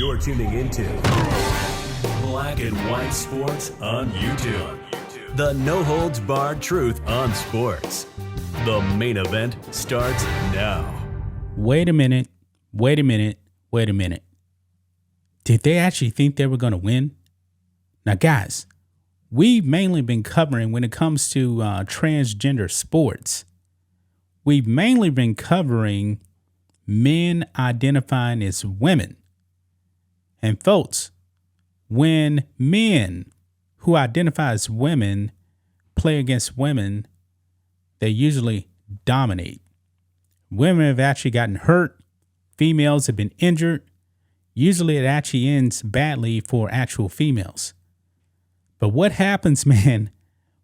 You're tuning into Black and White Sports on YouTube. The no-holds-barred truth on sports. The main event starts now. Wait a minute. Did they actually think they were going to win? Now, guys, we've mainly been covering when it comes to transgender sports. We've mainly been covering men identifying as women. And folks, when men who identify as women play against women, they usually dominate. Women have actually gotten hurt. Females have been injured. Usually it actually ends badly for actual females. But what happens, man,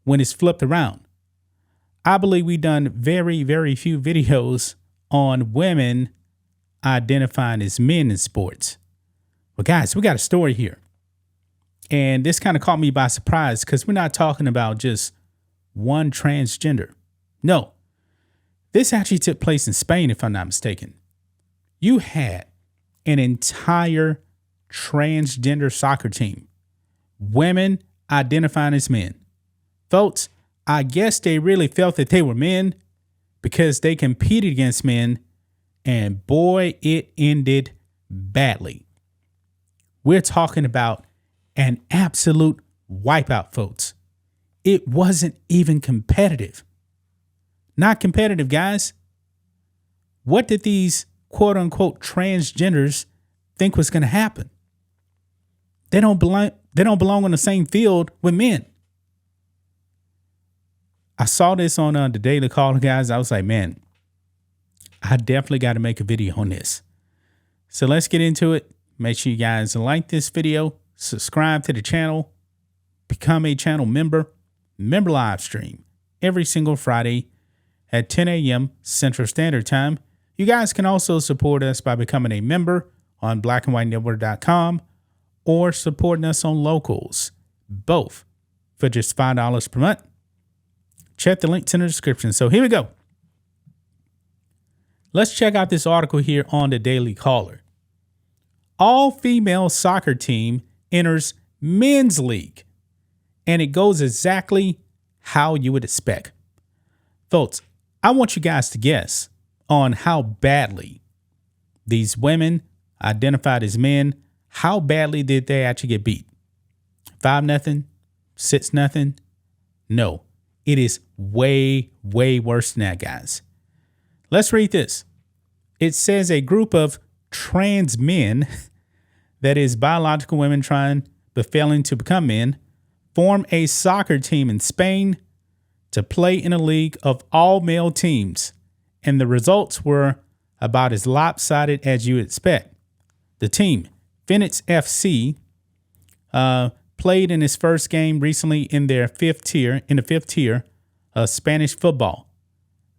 when it's flipped around? I believe we've done very, very few videos on women identifying as men in sports. But guys, we got a story here. And this kind of caught me by surprise because we're not talking about just one transgender. No, this actually took place in Spain, if I'm not mistaken. You had an entire transgender soccer team, women identifying as men. Folks, I guess they really felt that they were men because they competed against men, and boy, it ended badly. We're talking about an absolute wipeout, folks. It wasn't even competitive. Not competitive, guys. What did these quote unquote transgenders think was going to happen? They don't belong on the same field with men. I saw this on the Daily Caller, guys. I was like, man, I definitely got to make a video on this. So let's get into it. Make sure you guys like this video, subscribe to the channel, become a channel member live stream every single Friday at 10 a.m. Central Standard Time. You guys can also support us by becoming a member on blackandwhitenetwork.com or supporting us on Locals, both for just $5 per month. Check the links in the description. So here we go. Let's check out this article here on the Daily Caller. All-female soccer team enters men's league, and it goes exactly how you would expect. Folks, I want you guys to guess on how badly these women identified as men, how badly did they actually get beat? 5-0? 6-0? No, it is way, way worse than that, guys. Let's read this. It says a group of trans men, that is biological women trying but failing to become men, form a soccer team in Spain to play in a league of all male teams. And the results were about as lopsided as you expect. The team, Phoenix FC, played in its first game recently in the fifth tier of Spanish football.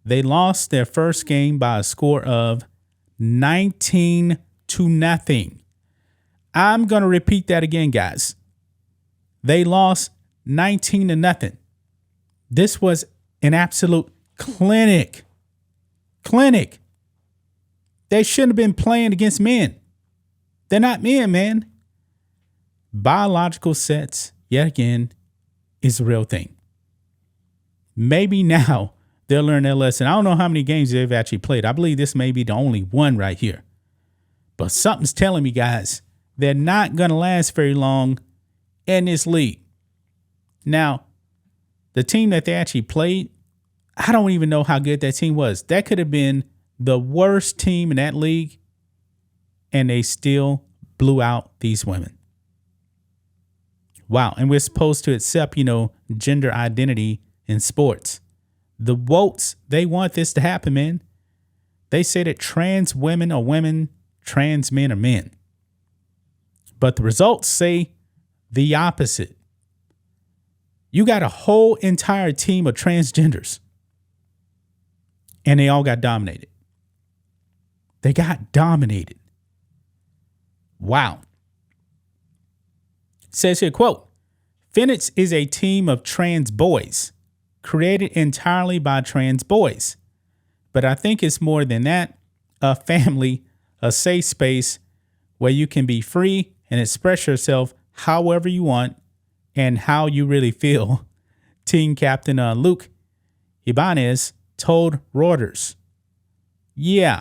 They lost their first game by a score of 19-0. I'm going to repeat that again, guys. They lost 19-0. This was an absolute clinic. They shouldn't have been playing against men. They're not men, man. Biological sex, yet again, is a real thing. Maybe now they'll learn their lesson. I don't know how many games they've actually played. I believe this may be the only one right here. But something's telling me, guys, they're not going to last very long in this league. Now, the team that they actually played, I don't even know how good that team was. That could have been the worst team in that league, and they still blew out these women. Wow. And we're supposed to accept, gender identity in sports. The wokes, they want this to happen, man. They say that trans women are women, trans men are men. But the results say the opposite. You got a whole entire team of transgenders, and they all got dominated. They got dominated. Wow. It says here, quote, Phoenix is a team of trans boys created entirely by trans boys. But I think it's more than that. A family, a safe space where you can be free and express yourself however you want and how you really feel. Team Captain Luke Ibanez told Reuters, yeah,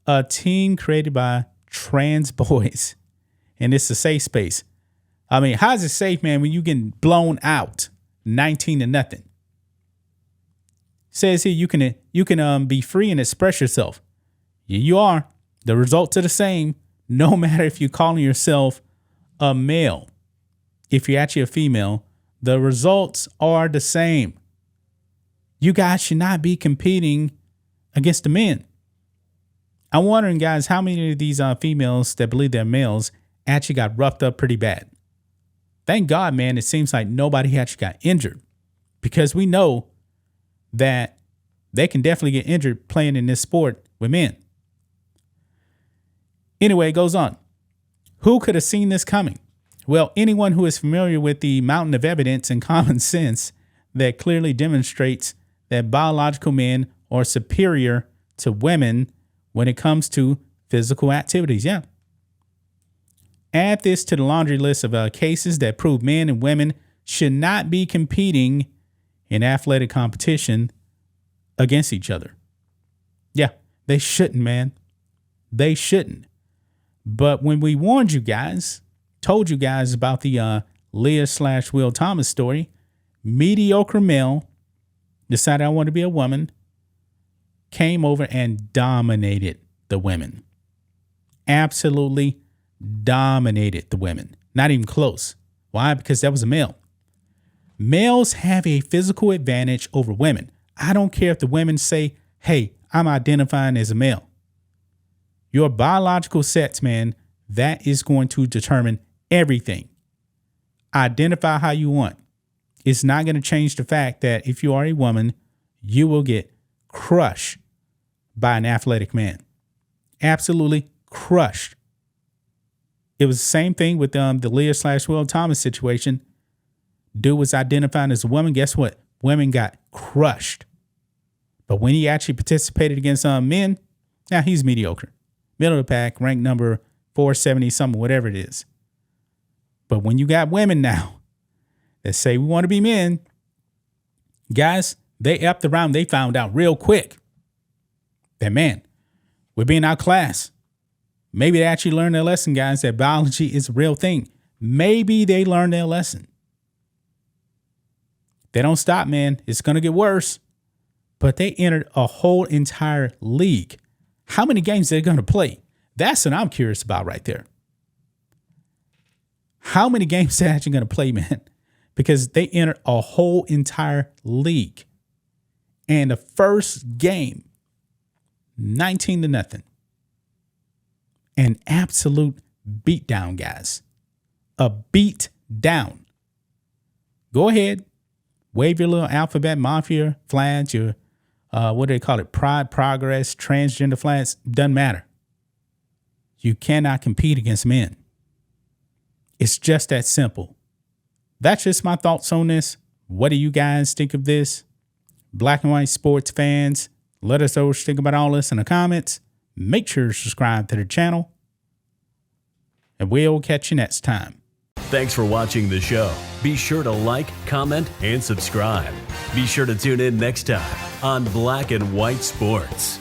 a team created by trans boys, and it's a safe space. I mean, how's it safe, man, when you getting blown out 19-0? Says here you can be free and express yourself. Yeah, you are. The results are the same, no matter if you're calling yourself a male. If you're actually a female, the results are the same. You guys should not be competing against the men. I'm wondering, guys, how many of these females that believe they're males actually got roughed up pretty bad. Thank God, man, it seems like nobody actually got injured, because we know that they can definitely get injured playing in this sport with men. Anyway, it goes on. Who could have seen this coming? Well, anyone who is familiar with the mountain of evidence and common sense that clearly demonstrates that biological men are superior to women when it comes to physical activities. Yeah. Add this to the laundry list of cases that prove men and women should not be competing in athletic competition against each other. Yeah, they shouldn't, man. They shouldn't. But when we warned you guys, told you guys about the Leah/Will Thomas story, mediocre male decided I want to be a woman, came over and dominated the women. Absolutely dominated the women. Not even close. Why? Because that was a male. Males have a physical advantage over women. I don't care if the women say, hey, I'm identifying as a male. Your biological sex, man, that is going to determine everything. Identify how you want. It's not going to change the fact that if you are a woman, you will get crushed by an athletic man. Absolutely crushed. It was the same thing with the Leah/Will Thomas situation. Dude was identifying as a woman. Guess what? Women got crushed. But when he actually participated against men, now he's mediocre. Middle of the pack, ranked number 470 something, whatever it is. But when you got women now that say we want to be men, guys, they upped around. They found out real quick that, man, we're being outclassed. Maybe they actually learned their lesson, guys, that biology is a real thing. Maybe they learned their lesson. They don't stop, man. It's going to get worse. But they entered a whole entire league. How many games are they going to play? That's what I'm curious about right there. How many games they're actually going to play, man? Because they entered a whole entire league. And the first game, 19-0. An absolute beatdown, guys. A beat down. Go ahead. Wave your little alphabet mafia flags, your, what do they call it? Pride, progress, transgender flags. Doesn't matter. You cannot compete against men. It's just that simple. That's just my thoughts on this. What do you guys think of this? Black and white sports fans, let us know what you think about all this in the comments. Make sure to subscribe to the channel, and we'll catch you next time. Thanks for watching the show. Be sure to like, comment, and subscribe. Be sure to tune in next time on Black and White Sports.